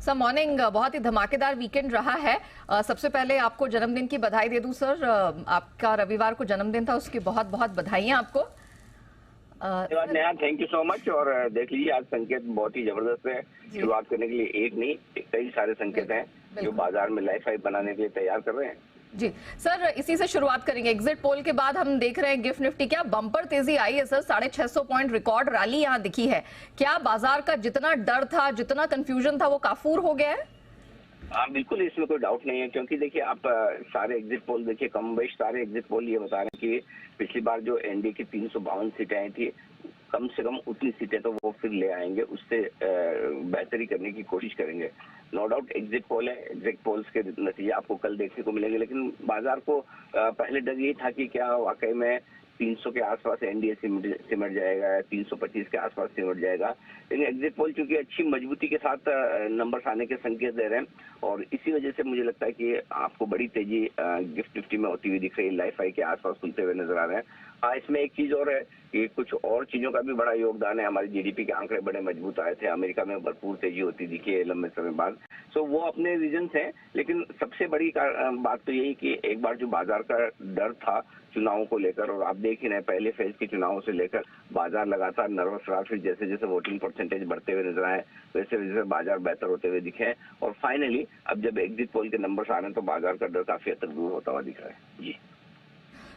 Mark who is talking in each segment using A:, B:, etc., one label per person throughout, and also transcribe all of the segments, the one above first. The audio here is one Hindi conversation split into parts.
A: सर मॉर्निंग, बहुत ही धमाकेदार वीकेंड रहा है। सबसे पहले आपको जन्मदिन की बधाई दे दूं सर। आपका रविवार को जन्मदिन था, उसकी बहुत बहुत बधाइयां आपको।
B: धन्यवाद Neha, thank you so much. और देख लीजिए, आज संकेत बहुत ही जबरदस्त है। शुरुआत करने के लिए एक नहीं, कई सारे संकेत हैं जो बाजार में लाइफ हाई बनाने के लिए तैयार कर रहे हैं।
A: जी सर, इसी से शुरुआत करेंगे। एग्जिट पोल के बाद हम देख रहे हैं गिफ्ट निफ्टी क्या बम्पर तेजी आई है सर। 650 पॉइंट रिकॉर्ड रैली यहां दिखी है। क्या बाजार का जितना डर था, जितना कंफ्यूजन था, वो काफूर हो गया है?
B: हाँ बिल्कुल, इसमें कोई डाउट नहीं है, क्योंकि देखिए आप सारे एग्जिट पोल देखिए, कम बेश सारे एग्जिट पोल ये बता रहे हैं कि पिछली बार जो एनडीए की 352 सीटें आई थी, कम से कम उतनी सीटें तो वो फिर ले आएंगे, उससे बेहतरी करने की कोशिश करेंगे। नो डाउट एग्जिट पोल है, एग्जिट पोल्स के नतीजे आपको कल देखने को मिलेंगे, लेकिन बाजार को पहले डर यही था कि क्या वाकई में 300 के आसपास एनडीए सिमट जाएगा या 325 के आसपास सिमट जाएगा। लेकिन एग्जिट पोल चूंकि अच्छी मजबूती के साथ नंबर्स आने के संकेत दे रहे हैं, और इसी वजह से मुझे लगता है कि आपको बड़ी तेजी गिफ्ट निफ्टी में होती हुई दिख रही है। लाइफ हाई के आसपास खुलते हुए नजर आ रहे हैं। हाँ, इसमें एक चीज और है कि कुछ और चीजों का भी बड़ा योगदान है। हमारी जीडीपी के आंकड़े बड़े मजबूत आए थे, अमेरिका में भरपूर तेजी होती दिखी है लंबे समय बाद। सो वो अपने रीजंस हैं, लेकिन सबसे बड़ी बात तो यही कि एक बार जो बाजार का डर था चुनावों को लेकर, और आप देख ही रहे पहले फेज के चुनावों से लेकर बाजार लगातार नर्वस रहा, फिर जैसे जैसे वोटिंग परसेंटेज बढ़ते हुए नजर आए वैसे वैसे बाजार बेहतर होते हुए दिखे, और फाइनली अब जब एग्जिट पोल के नंबर्स आ रहे हैं तो बाजार का डर काफी हद तक दूर होता हुआ दिख रहा है। जी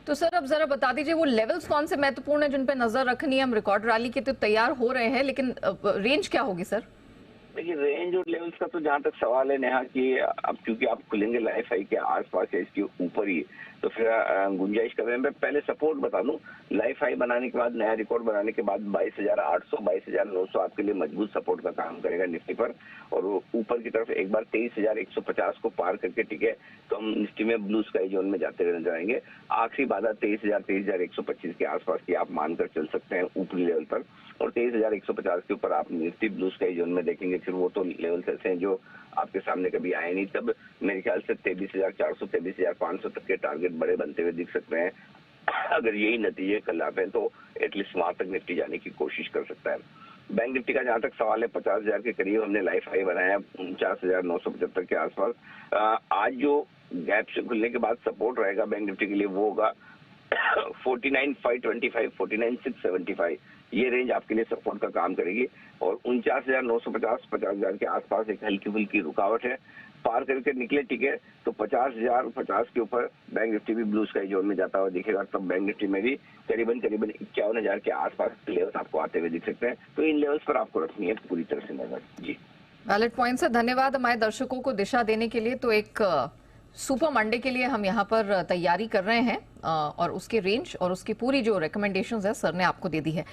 A: तो सर अब जरा बता दीजिए वो लेवल्स कौन से महत्वपूर्ण है जिन पे नजर रखनी है। हम रिकॉर्ड रैली के तो तैयार हो रहे हैं, लेकिन रेंज क्या होगी सर?
B: देखिए, रेंज और लेवल्स का तो जहां तक सवाल है नेहा कि अब क्योंकि आप खुलेंगे लाइफ हाई के आसपास या इसके ऊपर ही, तो फिर गुंजाइश कर रहे हैं। मैं पहले सपोर्ट बता दूं, लाइफ हाई बनाने के बाद, नया रिकॉर्ड बनाने के बाद 22,800 22,900 आपके लिए मजबूत सपोर्ट का काम करेगा निफ्टी पर, और ऊपर की तरफ एक बार 23,150 को पार करके टिके तो हम निफ्टी में ब्लू स्काई जोन में जाते हुए नजर आएंगे। आखिरी बाधा 23,000 23,125 के आसपास की आप मानकर चल सकते हैं ऊपरी लेवल पर, और 23,150 के ऊपर आप निफ्टी ब्लू स्काई जोन में देखेंगे। फिर वो तो लेवल्स ऐसे हैं जो आपके सामने कभी आए नहीं, तब मेरे ख्याल से 23,400 23,500 तक के टारगेट बड़े बनते हुए दिख सकते हैं। अगर यही नतीजे कल आते हैं तो एटलीस्ट वहां तक निफ्टी जाने की कोशिश कर सकता है। बैंक निफ्टी का जहां तक सवाल है, 50,000 के करीब हमने लाइफ हाई बनाया, 49,975 के आसपास। आज जो गैप से खुलने के बाद सपोर्ट रहेगा बैंक निफ्टी के लिए वो होगा 49,525 49,675, ये रेंज आपके लिए सपोर्ट का काम करेगी। और 49,950 50,000 के आसपास एक हल्की फुल्की रुकावट है, पार करके निकले टिके तो 50,050 के ऊपर बैंक निफ्टी भी ब्लू स्काई जोन में जाता हुआ दिखेगा। तब बैंक निफ्टी में भी करीबन 51,000 के आसपास लेवल्स आपको आते हुए दिख सकते हैं। तो इन लेवल्स पर आपको रखनी है पूरी तरह से नजर। जी
A: वैलिड पॉइंट से धन्यवाद हमारे दर्शकों को दिशा देने के लिए। तो एक सुपर मंडे के लिए हम यहाँ पर तैयारी कर रहे हैं, और उसके रेंज और उसकी पूरी जो रिकमेंडेशंस है सर ने आपको दे दी है।